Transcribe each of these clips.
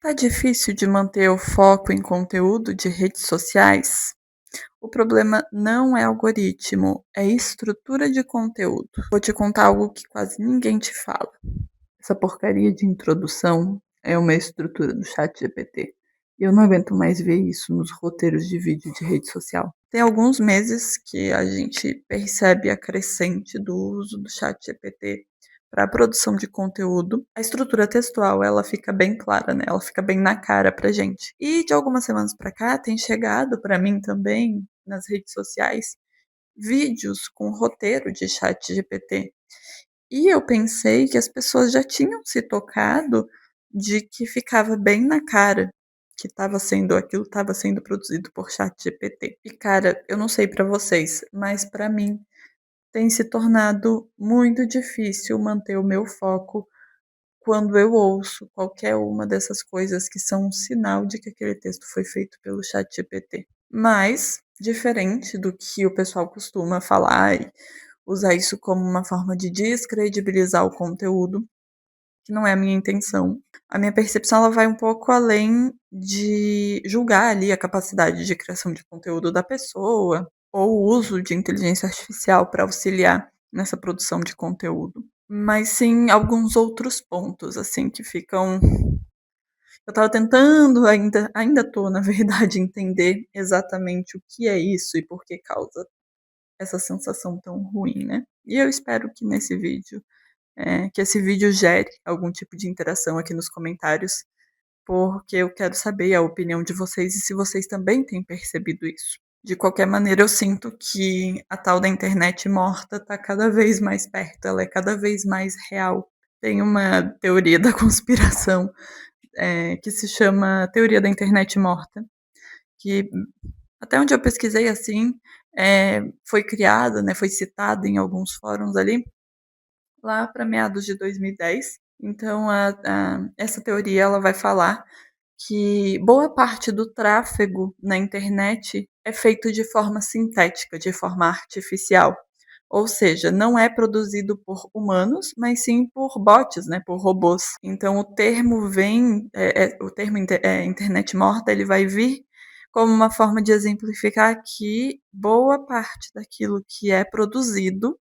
Tá difícil de manter o foco em conteúdo de redes sociais? O problema não é algoritmo, é estrutura de conteúdo. Vou te contar algo que quase ninguém te fala. Essa porcaria de introdução é uma estrutura do chat GPT. Eu não aguento mais ver isso nos roteiros de vídeo de rede social. Tem alguns meses que a gente percebe a crescente do uso do chat GPT para a produção de conteúdo. A estrutura textual, ela fica bem clara, né? Ela fica bem na cara pra gente. E de algumas semanas para cá tem chegado para mim também nas redes sociais vídeos com roteiro de chat GPT. E eu pensei que as pessoas já tinham se tocado de que ficava bem na cara que aquilo estava sendo produzido por ChatGPT. E cara, eu não sei pra vocês, mas pra mim tem se tornado muito difícil manter o meu foco quando eu ouço qualquer uma dessas coisas que são um sinal de que aquele texto foi feito pelo ChatGPT. Mas, diferente do que o pessoal costuma falar e usar isso como uma forma de descredibilizar o conteúdo, que não é a minha intenção. A minha percepção ela vai um pouco além de julgar ali a capacidade de criação de conteúdo da pessoa ou o uso de inteligência artificial para auxiliar nessa produção de conteúdo, mas sim alguns outros pontos assim que ficam. Eu estava tentando, ainda tô, na verdade, entender exatamente o que é isso e por que causa essa sensação tão ruim, né? E eu espero que nesse vídeo, que esse vídeo gere algum tipo de interação aqui nos comentários, porque eu quero saber a opinião de vocês e se vocês também têm percebido isso. De qualquer maneira, eu sinto que a tal da internet morta está cada vez mais perto, ela é cada vez mais real. Tem uma teoria da conspiração que se chama Teoria da Internet Morta, que até onde eu pesquisei assim, foi criada, né, foi citada em alguns fóruns ali, lá para meados de 2010. Então, essa teoria ela vai falar que boa parte do tráfego na internet é feito de forma sintética, de forma artificial. Ou seja, não é produzido por humanos, mas sim por bots, né, por robôs. Então o termo internet morta, ele vai vir como uma forma de exemplificar que boa parte daquilo que é produzido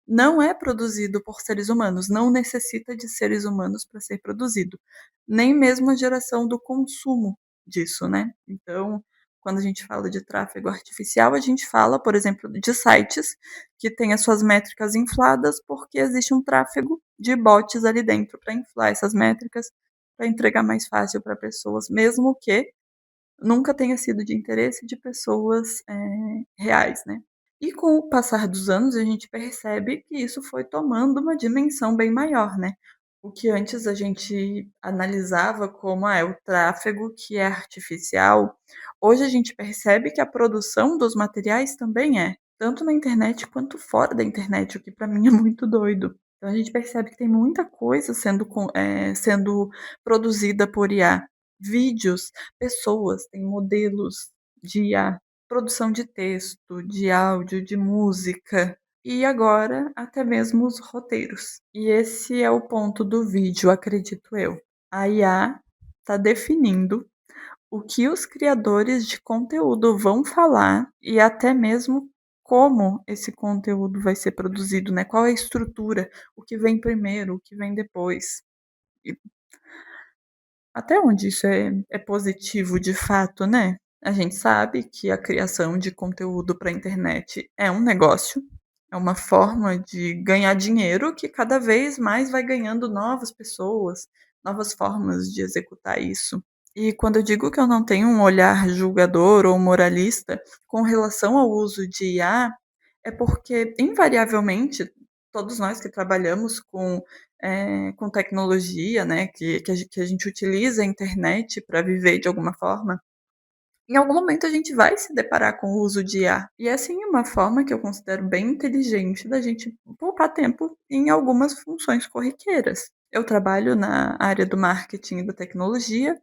não é produzido por seres humanos, não necessita de seres humanos para ser produzido, nem mesmo a geração do consumo disso, né. Então, quando a gente fala de tráfego artificial, a gente fala, por exemplo, de sites que têm as suas métricas infladas, porque existe um tráfego de bots ali dentro para inflar essas métricas, para entregar mais fácil para pessoas, mesmo que nunca tenha sido de interesse de pessoas, reais, né. E com o passar dos anos, a gente percebe que isso foi tomando uma dimensão bem maior, né. O que antes a gente analisava como, é o tráfego que é artificial, hoje a gente percebe que a produção dos materiais também é, tanto na internet quanto fora da internet, o que para mim é muito doido. Então a gente percebe que tem muita coisa sendo produzida por IA. Vídeos, pessoas, tem modelos de IA, produção de texto, de áudio, de música e agora até mesmo os roteiros. E esse é o ponto do vídeo, acredito eu. A IA está definindo o que os criadores de conteúdo vão falar e até mesmo como esse conteúdo vai ser produzido, né? Qual é a estrutura, o que vem primeiro, o que vem depois. E até onde isso é positivo de fato, né? A gente sabe que a criação de conteúdo para a internet é um negócio, é uma forma de ganhar dinheiro que cada vez mais vai ganhando novas pessoas, novas formas de executar isso. E quando eu digo que eu não tenho um olhar julgador ou moralista com relação ao uso de IA, é porque, invariavelmente, todos nós que trabalhamos com tecnologia, né, que a gente utiliza a internet para viver de alguma forma, em algum momento a gente vai se deparar com o uso de IA. E é sim uma forma que eu considero bem inteligente da gente poupar tempo em algumas funções corriqueiras. Eu trabalho na área do marketing e da tecnologia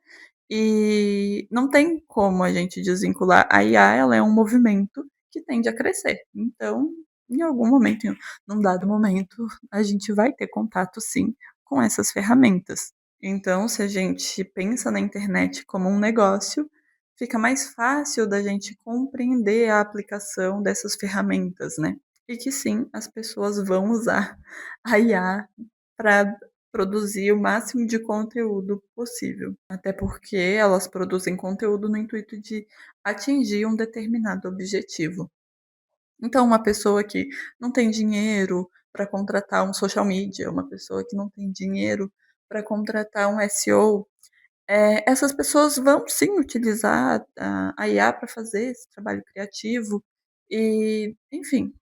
e não tem como a gente desvincular a IA, ela é um movimento que tende a crescer. Então, em algum momento, num dado momento, a gente vai ter contato sim com essas ferramentas. Então, se a gente pensa na internet como um negócio, fica mais fácil da gente compreender a aplicação dessas ferramentas, né. E que sim, as pessoas vão usar a IA para produzir o máximo de conteúdo possível. Até porque elas produzem conteúdo no intuito de atingir um determinado objetivo. Então, uma pessoa que não tem dinheiro para contratar um social media, uma pessoa que não tem dinheiro para contratar um SEO, essas pessoas vão sim utilizar a IA para fazer esse trabalho criativo e, enfim,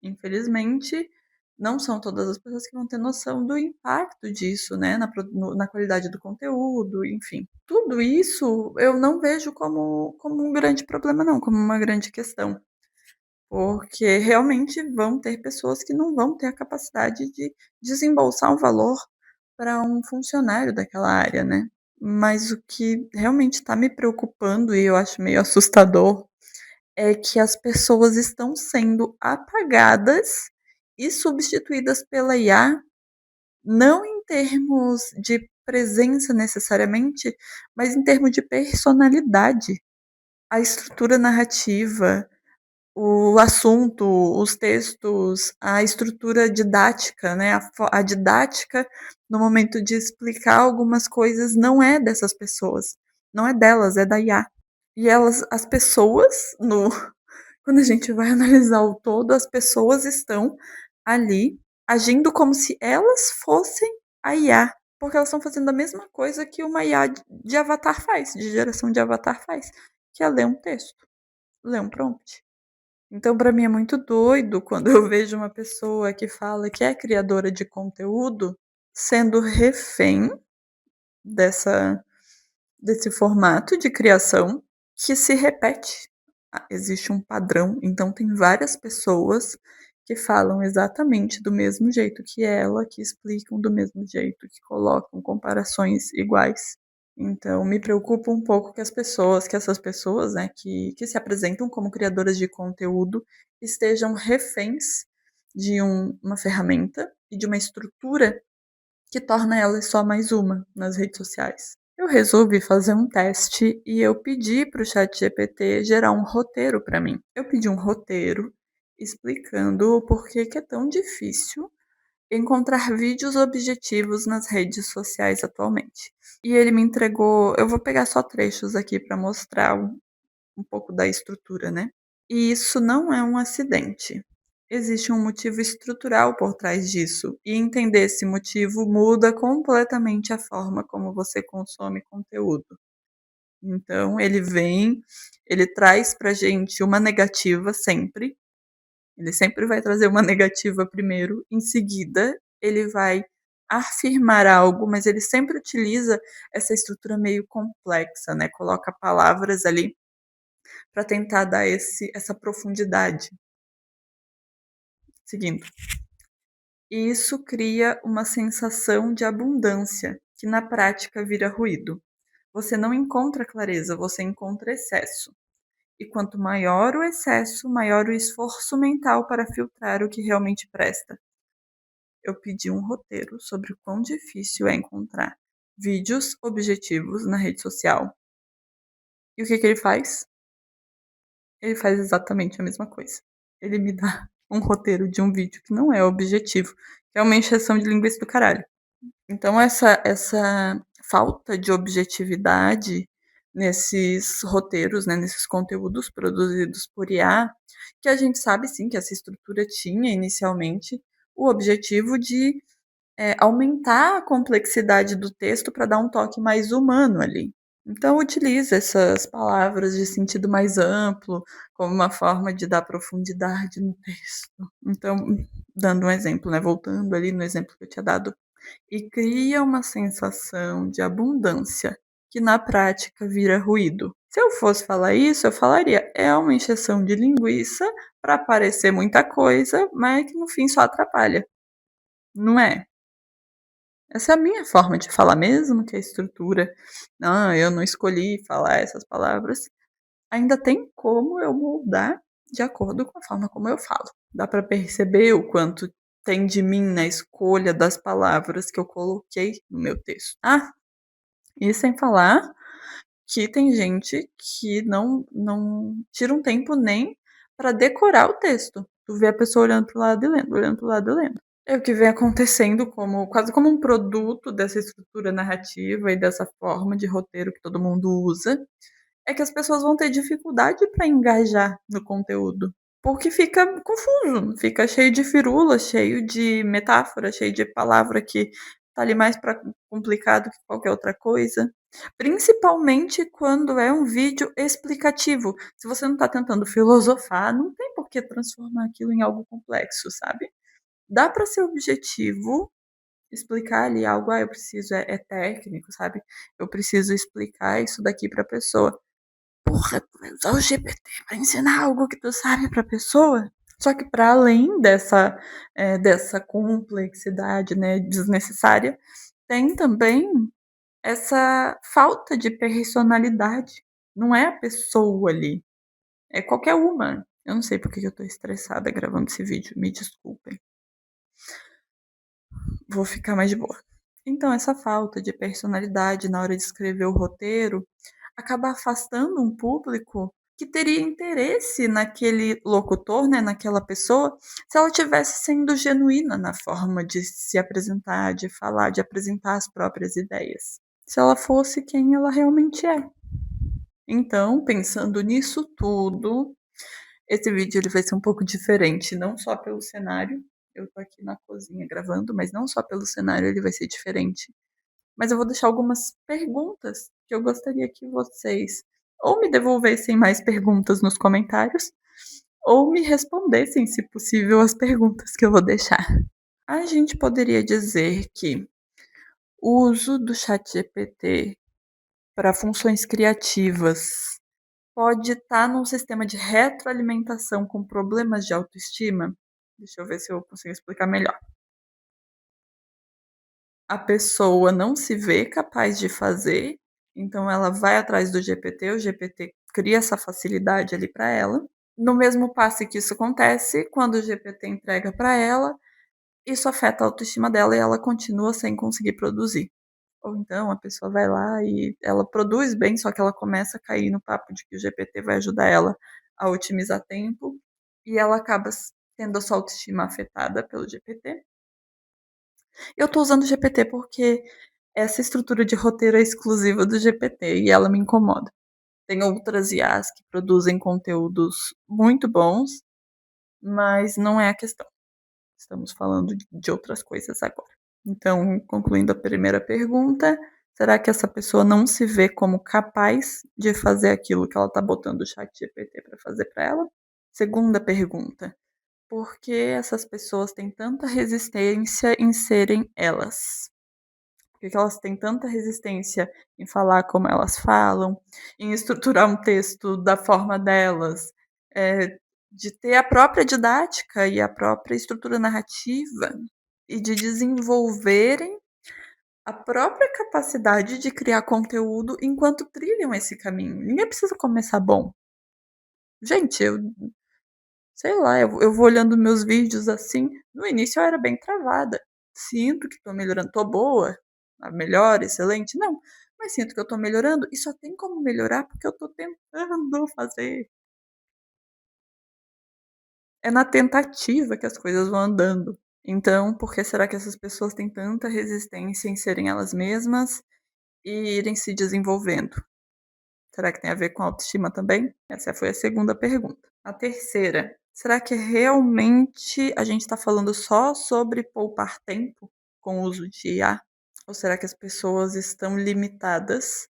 infelizmente, não são todas as pessoas que vão ter noção do impacto disso, né, na qualidade do conteúdo, enfim. Tudo isso eu não vejo como um grande problema não, como uma grande questão. Porque realmente vão ter pessoas que não vão ter a capacidade de desembolsar um valor para um funcionário daquela área, né. Mas o que realmente está me preocupando e eu acho meio assustador, é que as pessoas estão sendo apagadas e substituídas pela IA, não em termos de presença necessariamente, mas em termos de personalidade. A estrutura narrativa, o assunto, os textos, a estrutura didática, né, a didática no momento de explicar algumas coisas não é dessas pessoas, não é delas, é da IA. E as pessoas no quando a gente vai analisar o todo, as pessoas estão ali agindo como se elas fossem a IA, porque elas estão fazendo a mesma coisa que uma IA de avatar faz, de geração de avatar faz, que é ler um texto, ler um prompt. Então, para mim é muito doido quando eu vejo uma pessoa que fala que é criadora de conteúdo sendo refém dessa desse formato de criação que se repete. Existe um padrão, então tem várias pessoas que falam exatamente do mesmo jeito que ela, que explicam do mesmo jeito, que colocam comparações iguais. Então me preocupa um pouco que essas pessoas, né, que se apresentam como criadoras de conteúdo, estejam reféns de uma ferramenta e de uma estrutura que torna elas só mais uma nas redes sociais. Eu resolvi fazer um teste e eu pedi para o ChatGPT gerar um roteiro para mim. Eu pedi um roteiro explicando o porquê que é tão difícil encontrar vídeos objetivos nas redes sociais atualmente. E ele me entregou, eu vou pegar só trechos aqui para mostrar um pouco da estrutura, né? E isso não é um acidente. Existe um motivo estrutural por trás disso, e entender esse motivo muda completamente a forma como você consome conteúdo. Então, ele traz pra gente uma negativa sempre, ele sempre vai trazer uma negativa primeiro, em seguida, ele vai afirmar algo, mas ele sempre utiliza essa estrutura meio complexa, né? Coloca palavras ali para tentar dar essa profundidade. Seguindo. E isso cria uma sensação de abundância, que na prática vira ruído. Você não encontra clareza, você encontra excesso. E quanto maior o excesso, maior o esforço mental para filtrar o que realmente presta. Eu pedi um roteiro sobre o quão difícil é encontrar vídeos objetivos na rede social. E o que ele faz? Ele faz exatamente a mesma coisa. Ele me dá um roteiro de um vídeo que não é objetivo, que é uma encheção de linguiça do caralho. Então essa falta de objetividade nesses roteiros, né, nesses conteúdos produzidos por IA, que a gente sabe sim que essa estrutura tinha inicialmente o objetivo de, aumentar a complexidade do texto para dar um toque mais humano ali. Então utiliza essas palavras de sentido mais amplo, como uma forma de dar profundidade no texto. Então, dando um exemplo, né, voltando ali no exemplo que eu tinha dado, e cria uma sensação de abundância, que na prática vira ruído. Se eu fosse falar isso, eu falaria: é uma encheção de linguiça para parecer muita coisa, mas que no fim só atrapalha. Não é? Essa é a minha forma de falar, mesmo que a estrutura, não, eu não escolhi falar essas palavras, ainda tem como eu moldar de acordo com a forma como eu falo. Dá para perceber o quanto tem de mim na escolha das palavras que eu coloquei no meu texto. Ah, E sem falar que tem gente que não tira um tempo nem para decorar o texto. Tu vê a pessoa olhando para o lado e lendo, olhando para o lado e lendo. É o que vem acontecendo como quase como um produto dessa estrutura narrativa e dessa forma de roteiro que todo mundo usa, é que as pessoas vão ter dificuldade para engajar no conteúdo. Porque fica confuso, fica cheio de firula, cheio de metáfora, cheio de palavra que tá ali mais para complicado que qualquer outra coisa. Principalmente quando é um vídeo explicativo. Se você não tá tentando filosofar, não tem por que transformar aquilo em algo complexo, sabe? Dá para ser objetivo, explicar ali algo, eu preciso, é técnico, sabe? Eu preciso explicar isso daqui pra pessoa. Porra, tu vai usar o GPT pra ensinar algo que tu sabe pra pessoa? Só que para além dessa complexidade, né, desnecessária, tem também essa falta de personalidade. Não é a pessoa ali, é qualquer uma. Eu não sei por que eu tô estressada gravando esse vídeo, me desculpem. Vou ficar mais de boa. Então, essa falta de personalidade na hora de escrever o roteiro acaba afastando um público que teria interesse naquele locutor, né, naquela pessoa, se ela tivesse sendo genuína na forma de se apresentar, de falar, de apresentar as próprias ideias. Se ela fosse quem ela realmente é. Então, pensando nisso tudo, esse vídeo ele vai ser um pouco diferente, não só pelo cenário. Eu tô aqui na cozinha gravando, mas não só pelo cenário ele vai ser diferente. Mas eu vou deixar algumas perguntas que eu gostaria que vocês ou me devolvessem mais perguntas nos comentários, ou me respondessem, se possível, as perguntas que eu vou deixar. A gente poderia dizer que o uso do ChatGPT para funções criativas pode estar num sistema de retroalimentação com problemas de autoestima? Deixa eu ver se eu consigo explicar melhor. A pessoa não se vê capaz de fazer, então ela vai atrás do GPT, o GPT cria essa facilidade ali para ela. No mesmo passo que isso acontece, quando o GPT entrega para ela, isso afeta a autoestima dela e ela continua sem conseguir produzir. Ou então a pessoa vai lá e ela produz bem, só que ela começa a cair no papo de que o GPT vai ajudar ela a otimizar tempo e ela acaba tendo a sua autoestima afetada pelo GPT. Eu tô usando o GPT porque essa estrutura de roteiro é exclusiva do GPT e ela me incomoda. Tem outras IAs que produzem conteúdos muito bons, mas não é a questão. Estamos falando de outras coisas agora. Então, concluindo a primeira pergunta, será que essa pessoa não se vê como capaz de fazer aquilo que ela está botando o chat GPT para fazer para ela? Segunda pergunta, por que essas pessoas têm tanta resistência em serem elas? Por que elas têm tanta resistência em falar como elas falam, em estruturar um texto da forma delas, de ter a própria didática e a própria estrutura narrativa e de desenvolverem a própria capacidade de criar conteúdo enquanto trilham esse caminho. Ninguém precisa começar bom. Gente, eu sei lá, eu vou olhando meus vídeos assim. No início eu era bem travada. Sinto que tô melhorando. Tô boa, a melhor, excelente. Não, mas sinto que eu tô melhorando e só tem como melhorar porque eu tô tentando fazer. É na tentativa que as coisas vão andando. Então, por que será que essas pessoas têm tanta resistência em serem elas mesmas e irem se desenvolvendo? Será que tem a ver com autoestima também? Essa foi a segunda pergunta. A terceira, será que realmente a gente está falando só sobre poupar tempo com o uso de IA? Ou será que as pessoas estão limitadas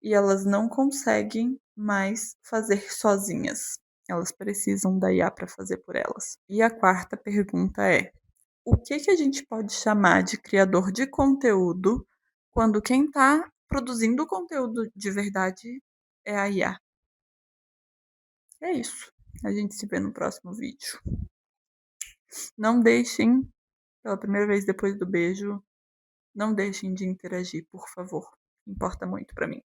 e elas não conseguem mais fazer sozinhas? Elas precisam da IA para fazer por elas. E a quarta pergunta é: o que, que a gente pode chamar de criador de conteúdo quando quem está produzindo conteúdo de verdade é a IA? É isso. A gente se vê no próximo vídeo. Não deixem, pela primeira vez depois do beijo, não deixem de interagir, por favor. Importa muito para mim.